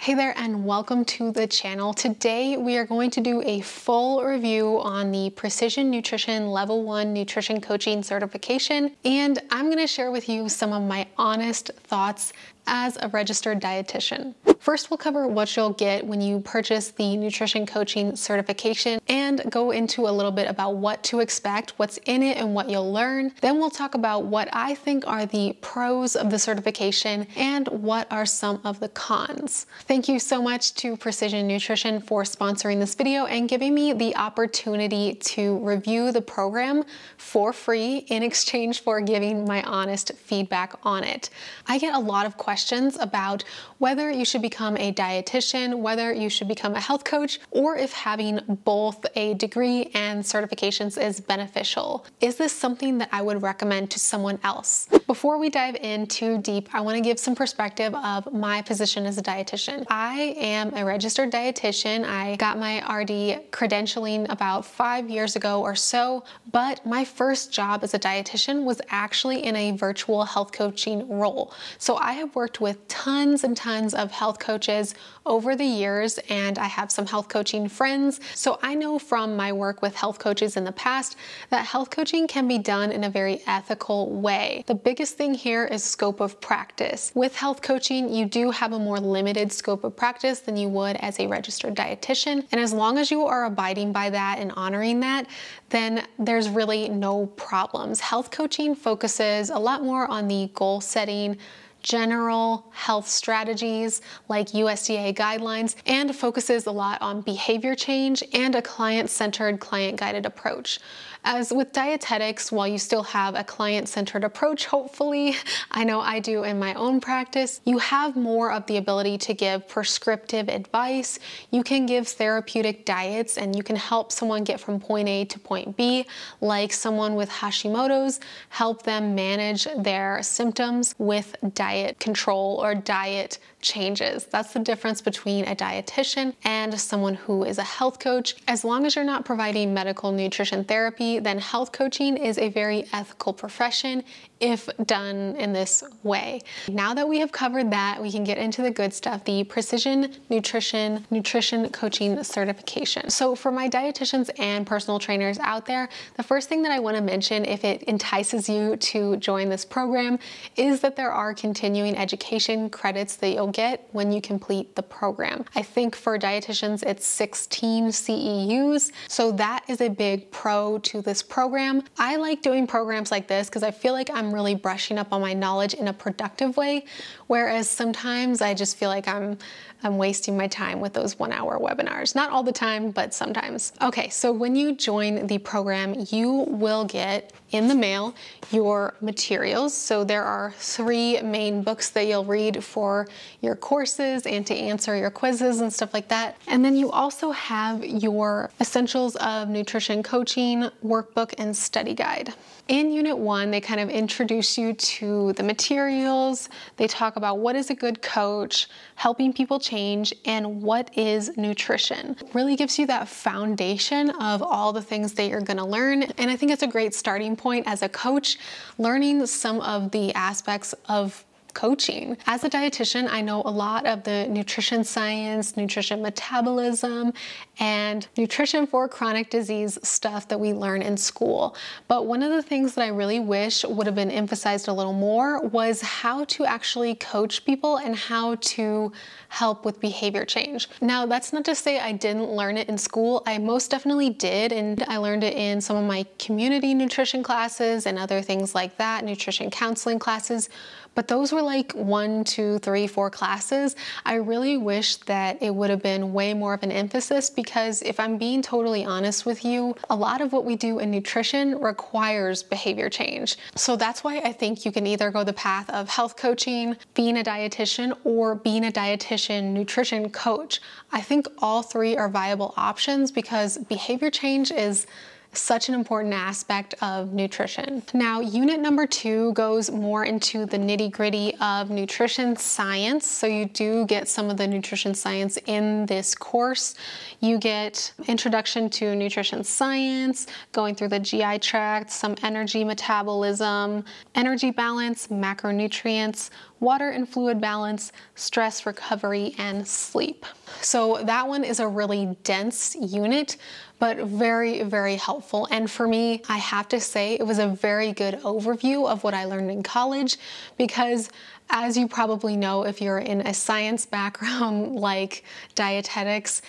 Hey there and welcome to the channel. Today we are going to do a full review on the Precision Nutrition Level 1 Nutrition Coaching Certification, and I'm going to share with you some of my honest thoughts as a registered dietitian. First, we'll cover what you'll get when you purchase the nutrition coaching certification and go into a little bit about what to expect, what's in it, and what you'll learn. Then we'll talk about what I think are the pros of the certification and what are some of the cons. Thank you so much to Precision Nutrition for sponsoring this video and giving me the opportunity to review the program for free in exchange for giving my honest feedback on it. I get a lot of questions about whether you should become a dietitian, whether you should become a health coach, or if having both a degree and certifications is beneficial. Is this something that I would recommend to someone else? Before we dive in too deep, I want to give some perspective of my position as a dietitian. I am a registered dietitian. I got my RD credentialing about 5 years ago or so, but my first job as a dietitian was actually in a virtual health coaching role. So I have worked with tons and tons of health coaches over the years, and I have some health coaching friends. So I know from my work with health coaches in the past that health coaching can be done in a very ethical way. The biggest thing here is scope of practice. With health coaching, you do have a more limited scope of practice than you would as a registered dietitian. And as long as you are abiding by that and honoring that, then there's really no problems. Health coaching focuses a lot more on the goal setting, general health strategies like USDA guidelines, and focuses a lot on behavior change and a client-centered, client-guided approach. As with dietetics, while you still have a client-centered approach, hopefully, I know I do in my own practice, you have more of the ability to give prescriptive advice. You can give therapeutic diets and you can help someone get from point A to point B, like someone with Hashimoto's, help them manage their symptoms with diet control or diet changes. That's the difference between a dietitian and someone who is a health coach. As long as you're not providing medical nutrition therapy, then health coaching is a very ethical profession if done in this way. Now that we have covered that, we can get into the good stuff, the Precision Nutrition Coaching Certification. So for my dietitians and personal trainers out there, the first thing that I want to mention, if it entices you to join this program, is that there are continuing education credits that you'll get when you complete the program. I think for dietitians, it's 16 CEUs. So that is a big pro to this program. I like doing programs like this because I feel like I'm really brushing up on my knowledge in a productive way, whereas sometimes I just feel like I'm wasting my time with those 1-hour webinars. Not all the time, but sometimes. Okay, so when you join the program, you will get in the mail your materials. So there are 3 main books that you'll read for your courses and to answer your quizzes and stuff like that. And then you also have your Essentials of Nutrition Coaching workbook and study guide. In Unit 1, they kind of introduce you to the materials. They talk about what is a good coach, helping people change, and what is nutrition. It really gives you that foundation of all the things that you're going to learn. And I think it's a great starting point as a coach, learning some of the aspects of coaching. As a dietitian, I know a lot of the nutrition science, nutrition metabolism, and nutrition for chronic disease stuff that we learn in school. But one of the things that I really wish would have been emphasized a little more was how to actually coach people and how to help with behavior change. Now, that's not to say I didn't learn it in school. I most definitely did, and I learned it in some of my community nutrition classes and other things like that, nutrition counseling classes. But those were like 1, 2, 3, 4 classes. I really wish that it would have been way more of an emphasis because if I'm being totally honest with you, a lot of what we do in nutrition requires behavior change. So that's why I think you can either go the path of health coaching, being a dietitian, or being a dietitian nutrition coach. I think all 3 are viable options because behavior change is such an important aspect of nutrition. Now, unit number 2 goes more into the nitty-gritty of nutrition science. So you do get some of the nutrition science in this course. You get introduction to nutrition science, going through the GI tract, some energy metabolism, energy balance, macronutrients, water and fluid balance, stress recovery, and sleep. So that one is a really dense unit, but very, very helpful. And for me, I have to say it was a very good overview of what I learned in college, because as you probably know, if you're in a science background like dietetics,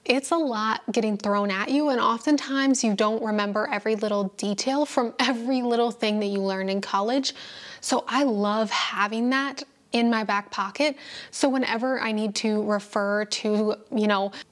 it's a lot getting thrown at you, and oftentimes you don't remember every little detail from every little thing that you learn in college. So I love having that in my back pocket. So whenever I need to refer to,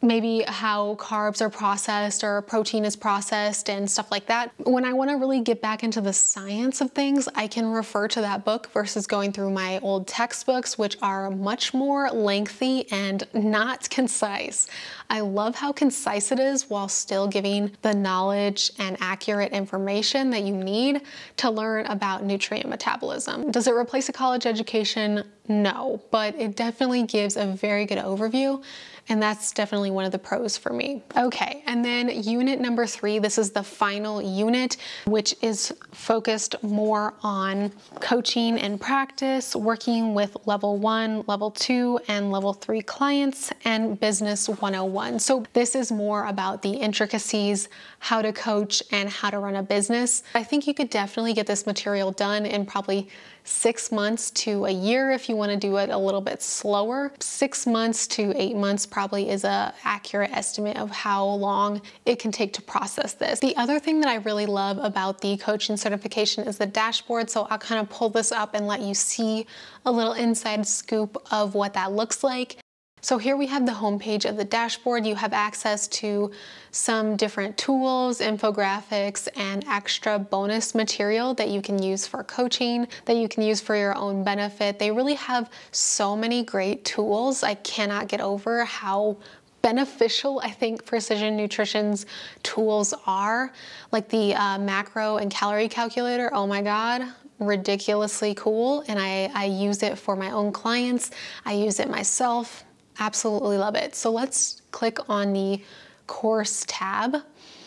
maybe how carbs are processed or protein is processed and stuff like that, when I want to really get back into the science of things, I can refer to that book versus going through my old textbooks, which are much more lengthy and not concise. I love how concise it is while still giving the knowledge and accurate information that you need to learn about nutrient metabolism. Does it replace a college education? No, but it definitely gives a very good overview, and that's definitely one of the pros for me. Okay, and then unit number 3, this is the final unit, which is focused more on coaching and practice, working with level 1, level 2, and level 3 clients, and business 101. So this is more about the intricacies, how to coach, and how to run a business. I think you could definitely get this material done in probably 6 months to a year if you want to do it a little bit slower. 6 months to 8 months probably is an accurate estimate of how long it can take to process this. The other thing that I really love about the coaching certification is the dashboard. So I'll kind of pull this up and let you see a little inside scoop of what that looks like. So here we have the homepage of the dashboard. You have access to some different tools, infographics, and extra bonus material that you can use for coaching, that you can use for your own benefit. They really have so many great tools. I cannot get over how beneficial I think Precision Nutrition's tools are. Like the macro and calorie calculator, oh my God, ridiculously cool. And I use it for my own clients. I use it myself. Absolutely love it. So let's click on the course tab.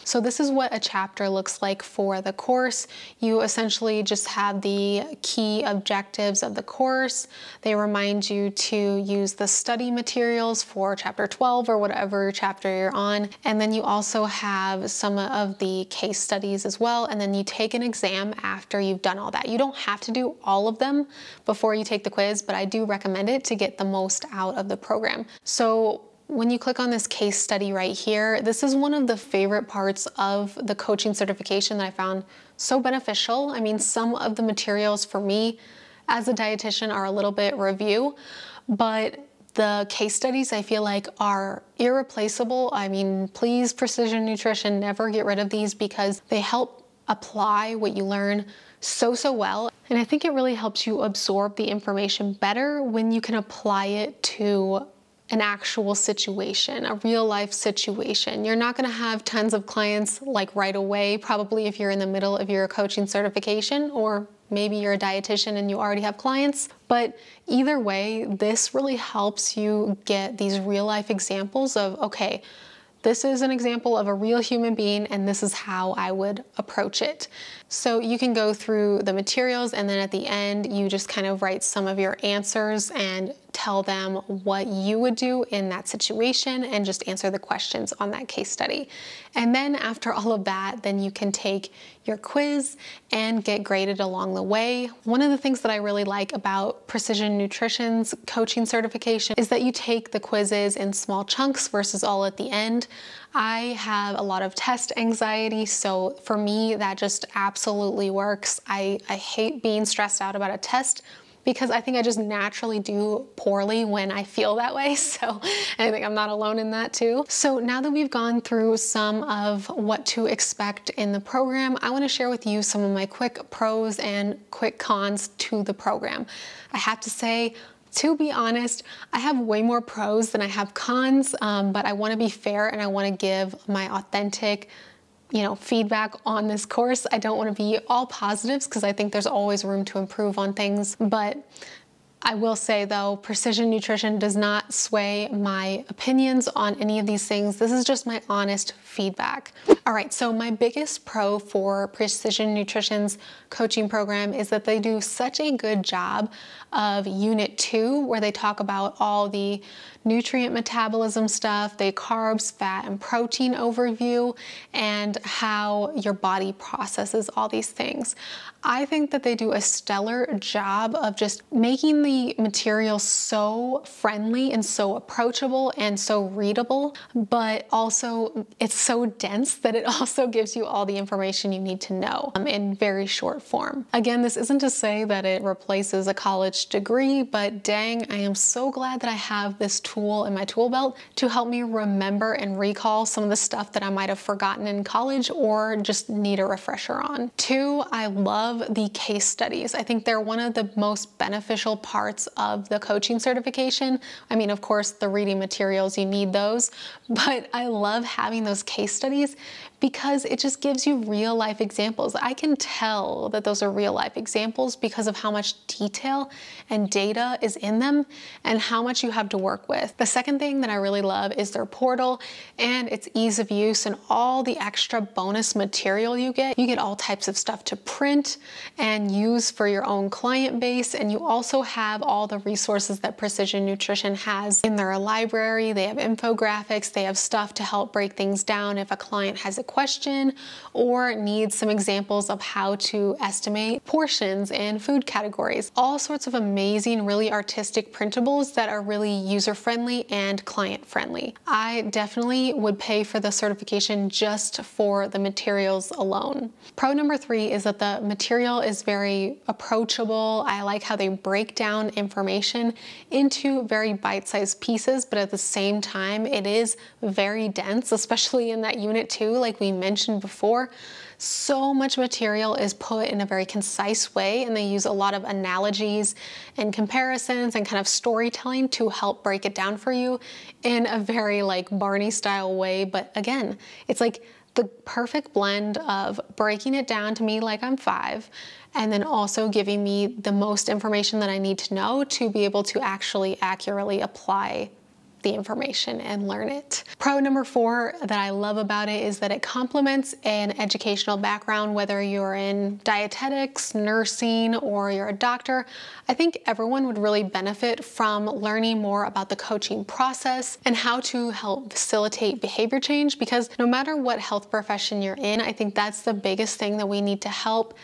So this is what a chapter looks like for the course. You essentially just have the key objectives of the course. They remind you to use the study materials for chapter 12 or whatever chapter you're on. And then you also have some of the case studies as well. And then you take an exam after you've done all that. You don't have to do all of them before you take the quiz, but I do recommend it to get the most out of the program. So when you click on this case study right here, this is one of the favorite parts of the coaching certification that I found so beneficial. I mean, some of the materials for me as a dietitian are a little bit review, but the case studies I feel like are irreplaceable. I mean, please, Precision Nutrition, never get rid of these because they help apply what you learn so well. And I think it really helps you absorb the information better when you can apply it to an actual situation, a real life situation. You're not going to have tons of clients like right away, probably if you're in the middle of your coaching certification, or maybe you're a dietitian and you already have clients. But either way, this really helps you get these real life examples of, okay, this is an example of a real human being and this is how I would approach it. So you can go through the materials and then at the end you just kind of write some of your answers and tell them what you would do in that situation and just answer the questions on that case study. And then after all of that, then you can take your quiz and get graded along the way. One of the things that I really like about Precision Nutrition's coaching certification is that you take the quizzes in small chunks versus all at the end. I have a lot of test anxiety, so for me that just absolutely works. I hate being stressed out about a test because I think I just naturally do poorly when I feel that way. So I think I'm not alone in that too. So now that we've gone through some of what to expect in the program, I want to share with you some of my quick pros and quick cons to the program. I have to say, to be honest, I have way more pros than I have cons, but I want to be fair and I want to give my authentic feedback on this course. I don't want to be all positives because I think there's always room to improve on things, but I will say though, precision nutrition does not sway my opinions on any of these things. This is just my honest feedback. All right, so my biggest pro for Precision Nutrition's coaching program is that they do such a good job of Unit 2, where they talk about all the nutrient metabolism stuff, the carbs, fat, and protein overview, and how your body processes all these things. I think that they do a stellar job of just making the material so friendly and so approachable and so readable, but also it's so dense that it also gives you all the information you need to know in very short form. Again, this isn't to say that it replaces a college degree, but dang, I am so glad that I have this tool in my tool belt to help me remember and recall some of the stuff that I might have forgotten in college or just need a refresher on. 2, I love the case studies. I think they're one of the most beneficial parts of the coaching certification. I mean, of course, the reading materials, you need those, but I love having those case studies because it just gives you real life examples. I can tell that those are real life examples because of how much detail and data is in them and how much you have to work with. The second thing that I really love is their portal and its ease of use and all the extra bonus material you get. You get all types of stuff to print and use for your own client base, and you also have all the resources that Precision Nutrition has in their library. They have infographics, they have stuff to help break things down if a client has a question or needs some examples of how to estimate portions in food categories. All sorts of amazing, really artistic printables that are really user-friendly and client-friendly. I definitely would pay for the certification just for the materials alone. Pro number 3 is that the material is very approachable. I like how they break down information into very bite-sized pieces, but at the same time, it is very dense, especially in that Unit 2, like we mentioned before. So much material is put in a very concise way, and they use a lot of analogies and comparisons and kind of storytelling to help break it down for you in a very like Barney style way. But again, it's like the perfect blend of breaking it down to me like I'm 5 and then also giving me the most information that I need to know to be able to actually accurately apply the information and learn it. Pro number 4 that I love about it is that it complements an educational background, whether you're in dietetics, nursing, or you're a doctor. I think everyone would really benefit from learning more about the coaching process and how to help facilitate behavior change, because no matter what health profession you're in, I think that's the biggest thing that we need to help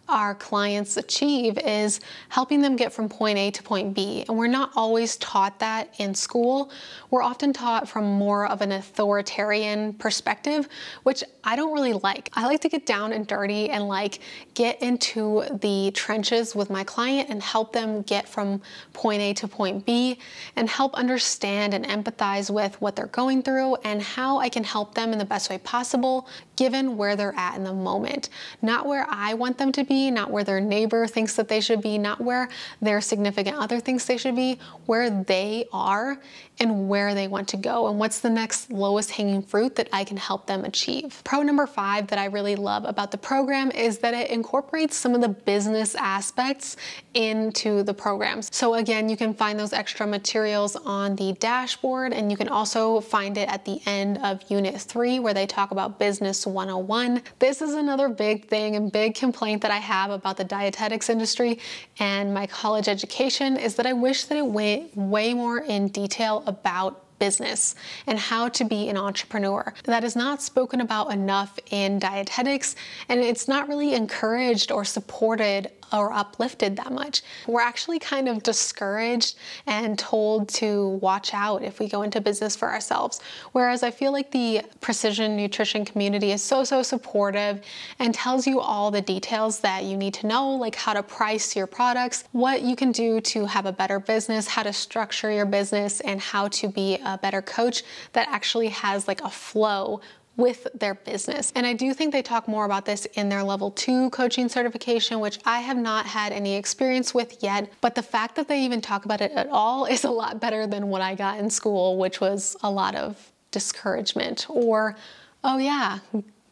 our clients achieve, is helping them get from point A to point B. And we're not always taught that in school. We're often taught from more of an authoritarian perspective, which I don't really like. I like to get down and dirty and like get into the trenches with my client and help them get from point A to point B and help understand and empathize with what they're going through and how I can help them in the best way possible, given where they're at in the moment. Not where I want them to be, not where their neighbor thinks that they should be, not where their significant other thinks they should be, where they are and where they want to go and what's the next lowest hanging fruit that I can help them achieve. Pro number 5 that I really love about the program is that it incorporates some of the business aspects into the programs. So again, you can find those extra materials on the dashboard, and you can also find it at the end of Unit 3 where they talk about Business 101. This is another big thing and big complaint that I have about the dietetics industry and my college education is that I wish that it went way more in detail about business and how to be an entrepreneur. That is not spoken about enough in dietetics, and it's not really encouraged or supported or uplifted that much. We're actually kind of discouraged and told to watch out if we go into business for ourselves. Whereas I feel like the precision nutrition community is so supportive and tells you all the details that you need to know, like how to price your products, what you can do to have a better business, how to structure your business, and how to be a better coach that actually has like a flow with their business. And I do think they talk more about this in their level 2 coaching certification, which I have not had any experience with yet, but the fact that they even talk about it at all is a lot better than what I got in school, which was a lot of discouragement or, oh yeah,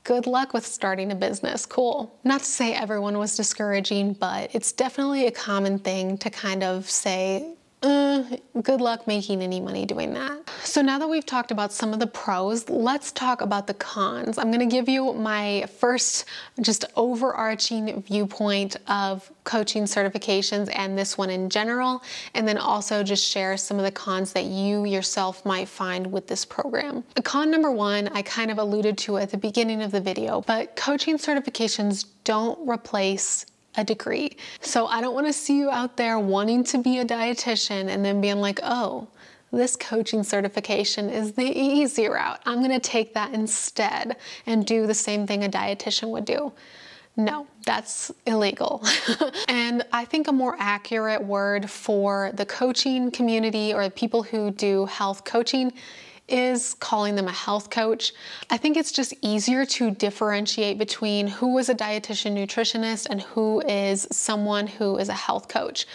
good luck with starting a business. Cool. Not to say everyone was discouraging, but it's definitely a common thing to kind of say, good luck making any money doing that. So now that we've talked about some of the pros, let's talk about the cons. I'm going to give you my first just overarching viewpoint of coaching certifications and this one in general, and then also just share some of the cons that you yourself might find with this program. Con number one, I kind of alluded to at the beginning of the video, but coaching certifications don't replace a degree. So I don't want to see you out there wanting to be a dietitian and then being like, oh, this coaching certification is the easy route. I'm going to take that instead and do the same thing a dietitian would do. No, that's illegal. And I think a more accurate word for the coaching community or people who do health coaching is calling them a health coach. I think it's just easier to differentiate between who is a dietitian nutritionist and who is someone who is a health coach.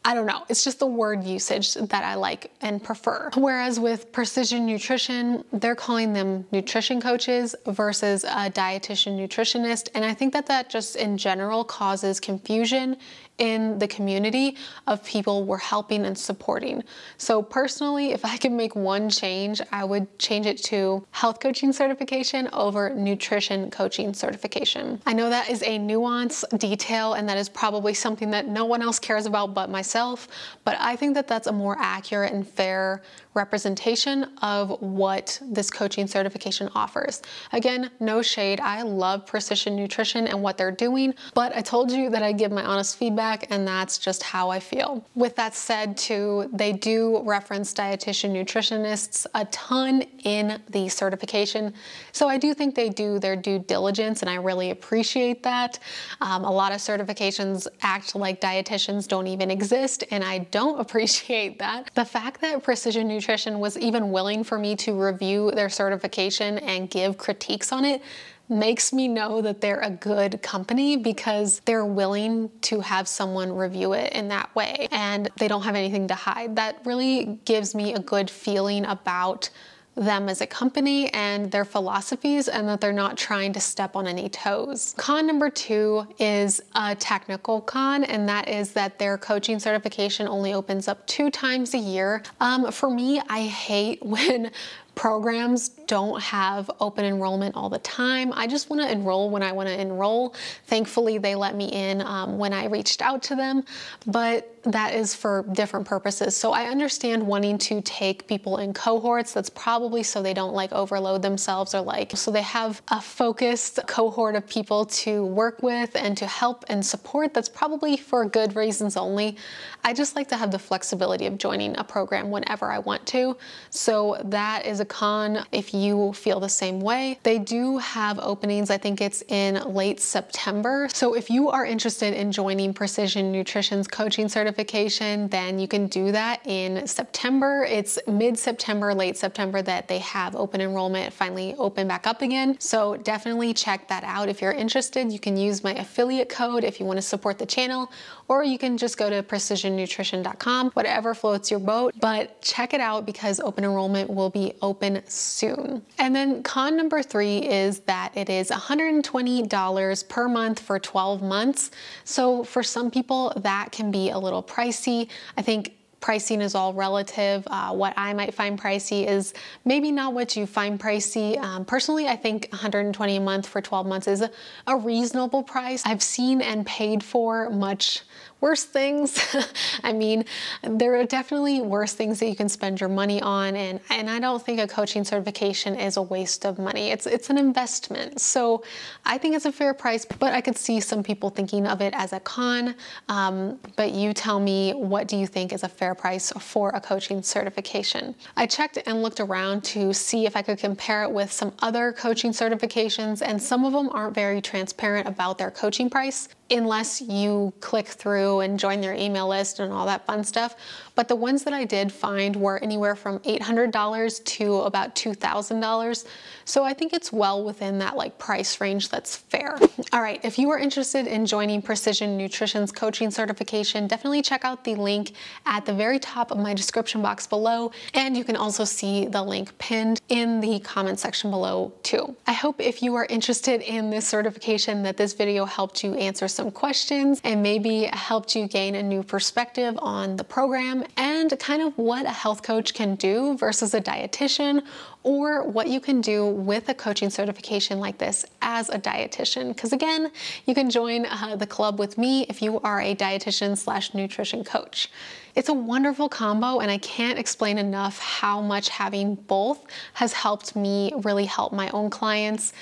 I don't know, it's just the word usage that I like and prefer. Whereas with precision nutrition, they're calling them nutrition coaches versus a dietitian nutritionist. And I think that that just in general causes confusion in the community of people we're helping and supporting. So personally, if I could make one change, I would change it to health coaching certification over nutrition coaching certification. I know that is a nuanced detail and that is probably something that no one else cares about but myself, but I think that that's a more accurate and fair representation of what this coaching certification offers. Again, no shade. I love Precision Nutrition and what they're doing, but I told you that I give my honest feedback and that's just how I feel. With that said too, they do reference dietitian nutritionists a ton in the certification. So I do think they do their due diligence and I really appreciate that. A lot of certifications act like dietitians don't even exist and I don't appreciate that. The fact that Precision Nutrition was even willing for me to review their certification and give critiques on it makes me know that they're a good company because they're willing to have someone review it in that way and they don't have anything to hide. That really gives me a good feeling about them as a company and their philosophies and that they're not trying to step on any toes. Con number two is a technical con, and that is that their coaching certification only opens up 2 times a year. For me, I hate when programs don't have open enrollment all the time. I just want to enroll when I want to enroll. Thankfully, they let me in when I reached out to them, but that is for different purposes. So I understand wanting to take people in cohorts. That's probably so they don't like overload themselves or so they have a focused cohort of people to work with and to help and support. That's probably for good reasons only. I just like to have the flexibility of joining a program whenever I want to. So that is a con if you feel the same way. They do have openings. I think it's in late September. So if you are interested in joining Precision Nutrition's coaching certification, then you can do that in September. It's mid-September, late September that they have open enrollment finally open back up again. So definitely check that out. If you're interested, you can use my affiliate code if you want to support the channel, or you can just go to precisionnutrition.com, whatever floats your boat, but check it out because open enrollment will be open soon. And then con number 3 is that it is $120 per month for 12 months. So for some people that can be a little pricey. I think pricing is all relative. What I might find pricey is maybe not what you find pricey. Personally, I think $120 a month for 12 months is a reasonable price. I've seen and paid for much worse things. I mean, there are definitely worse things that you can spend your money on, and I don't think a coaching certification is a waste of money. It's an investment. So I think it's a fair price, but I could see some people thinking of it as a con. But you tell me, what do you think is a fair price for a coaching certification? I checked and looked around to see if I could compare it with some other coaching certifications, and some of them aren't very transparent about their coaching price unless you click through and join their email list and all that fun stuff. but the ones that I did find were anywhere from $800 to about $2,000. So I think it's well within that like price range that's fair. All right, if you are interested in joining Precision Nutrition's coaching certification, definitely check out the link at the very top of my description box below, and you can also see the link pinned in the comment section below too. I hope if you are interested in this certification that this video helped you answer some questions and maybe helped you gain a new perspective on the program and kind of what a health coach can do versus a dietitian, or what you can do with a coaching certification like this as a dietitian. Because again, you can join the club with me if you are a dietitian/nutrition coach. It's a wonderful combo, and I can't explain enough how much having both has helped me really help my own clients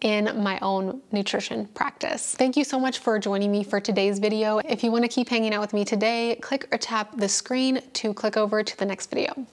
in my own nutrition practice. Thank you so much for joining me for today's video. If you want to keep hanging out with me today, click or tap the screen to click over to the next video.